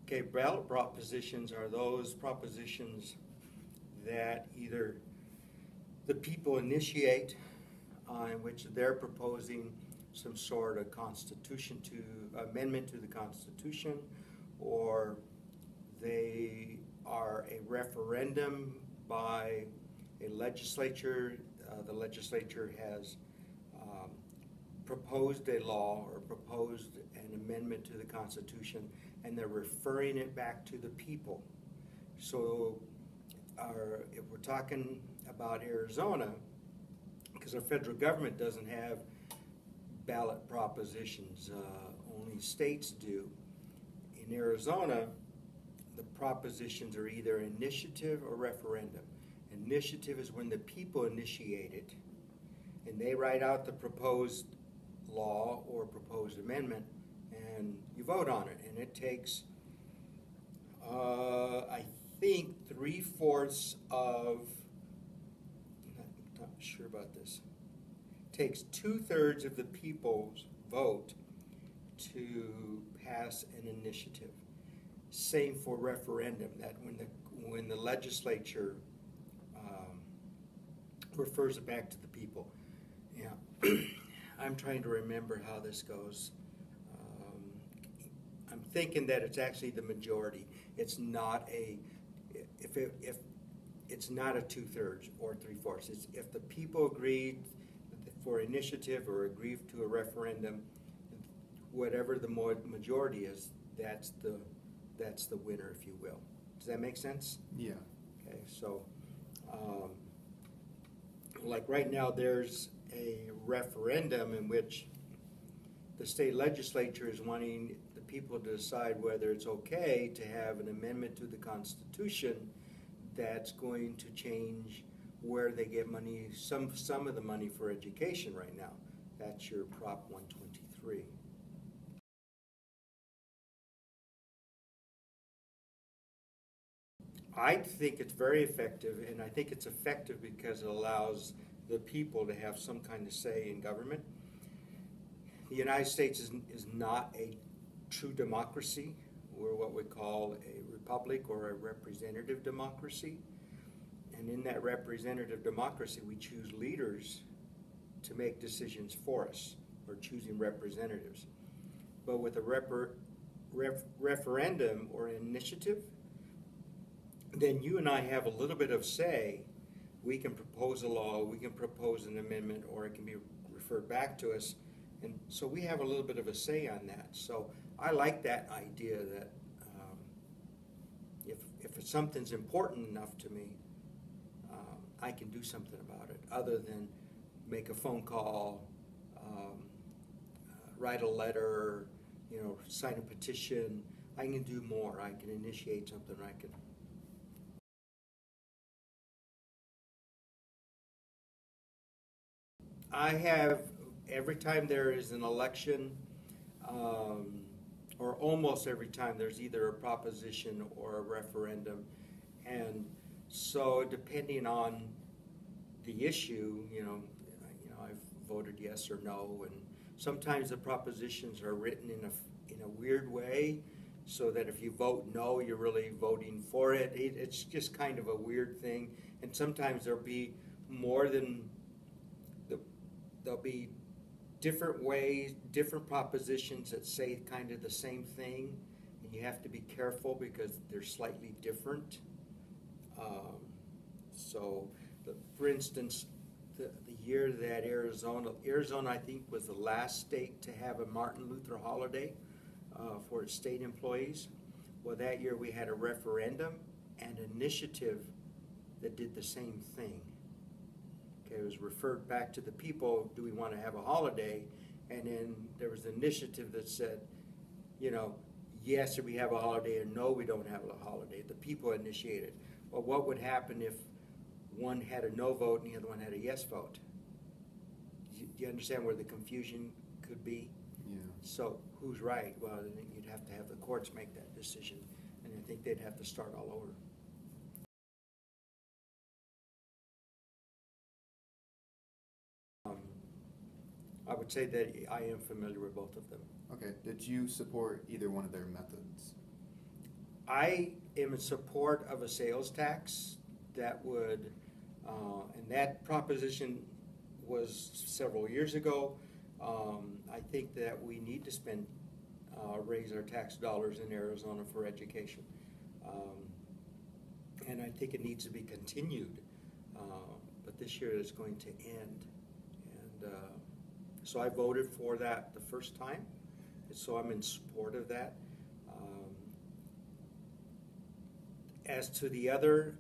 Okay, ballot propositions are those propositions that either the people initiate, in which they're proposing some sort of amendment to the Constitution, or they are a referendum by a legislature. The legislature has proposed a law or proposed an amendment to the Constitution, and they're referring it back to the people. So if we're talking about Arizona, because our federal government doesn't have ballot propositions, only states do. In Arizona, the propositions are either initiative or referendum. Initiative is when the people initiate it, and they write out the proposed law or proposed amendment, and you vote on it. And it takes, I think, 3/4 of, I'm not sure about this, takes 2/3 of the people's vote to pass an initiative. Same for referendum, that when the legislature refers it back to the people. Yeah, I'm trying to remember how this goes. I'm thinking that it's actually the majority. It's not if it's not a 2/3 or 3/4. It's if the people agreed for initiative or agree to a referendum, whatever the majority is, that's the winner, if you will. Does that make sense? Yeah. Okay, so like right now there's a referendum in which the state legislature is wanting the people to decide whether it's okay to have an amendment to the Constitution that's going to change where they get money, some of the money for education right now. That's your Prop 123. I think it's very effective, and I think it's effective because it allows the people to have some kind of say in government. The United States is not a true democracy. We're what we call a republic or a representative democracy. And in that representative democracy, we choose leaders to make decisions for us, or choosing representatives. But with a referendum or an initiative, then you and I have a little bit of say. We can propose a law, we can propose an amendment, or it can be referred back to us. And so we have a little bit of a say on that. So I like that idea that if something's important enough to me, I can do something about it, other than make a phone call, write a letter, sign a petition. I can do more. I can initiate something. I have, every time there is an election, or almost every time, there's either a proposition or a referendum. And so depending on the issue, I've voted yes or no. And sometimes the propositions are written in a weird way, so that if you vote no, you're really voting for it. It's just kind of a weird thing. And sometimes there'll be there'll be different ways, different propositions that say kind of the same thing, and you have to be careful because they're slightly different. For instance, the year that Arizona, I think, was the last state to have a Martin Luther holiday for its state employees. Well, that year we had a referendum and initiative that did the same thing. Okay, it was referred back to the people, do we want to have a holiday? And then there was an initiative that said, yes, we have a holiday, or no, we don't have a holiday. The people initiated. Well, what would happen if one had a no vote and the other one had a yes vote? Do you understand where the confusion could be? Yeah. So who's right? Well, then you'd have to have the courts make that decision, and I think they'd have to start all over. I would say that I am familiar with both of them. Okay. Did you support either one of their methods? I am in support of a sales tax that would, and that proposition was several years ago. I think that we need to raise our tax dollars in Arizona for education. And I think it needs to be continued, but this year it's going to end. And so I voted for that the first time, and so I'm in support of that. As to the other,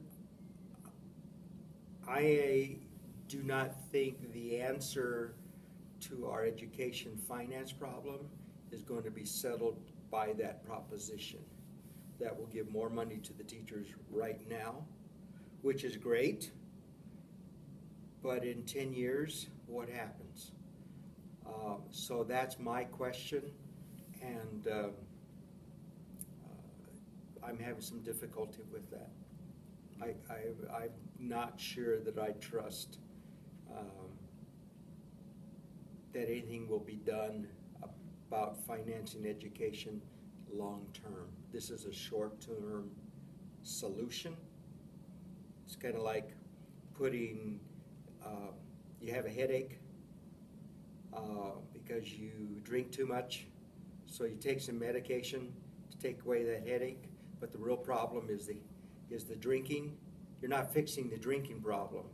I do not think the answer to our education finance problem is going to be settled by that proposition. That will give more money to the teachers right now, which is great, but in 10 years, what happens? So that's my question, and I'm having some difficulty with that. I'm not sure that I trust that anything will be done about financing education long term. This is a short-term solution. It's kind of like putting, you have a headache because you drink too much, so you take some medication to take away that headache, but the real problem is the drinking. You're not fixing the drinking problem.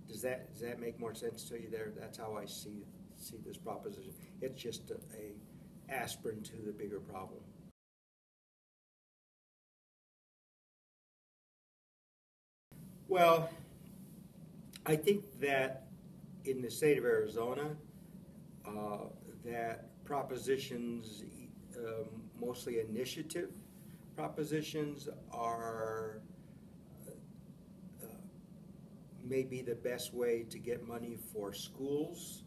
Does that make more sense to you there? That's how I see this proposition. It's just a aspirin to the bigger problem. Well, I think that in the state of Arizona, that propositions, mostly initiative propositions, are maybe the best way to get money for schools,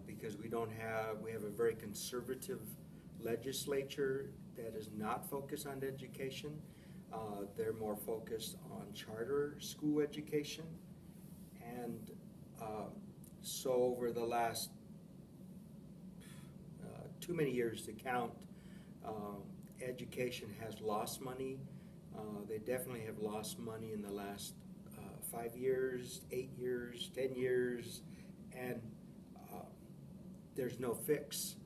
because we have a very conservative legislature that is not focused on education. They're more focused on charter school education. And so over the last too many years to count, education has lost money. They definitely have lost money in the last 5 years, 8 years, 10 years, and there's no fix.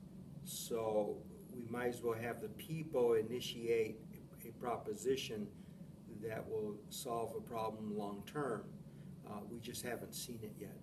So we might as well have the people initiate a proposition that will solve a problem long term. We just haven't seen it yet.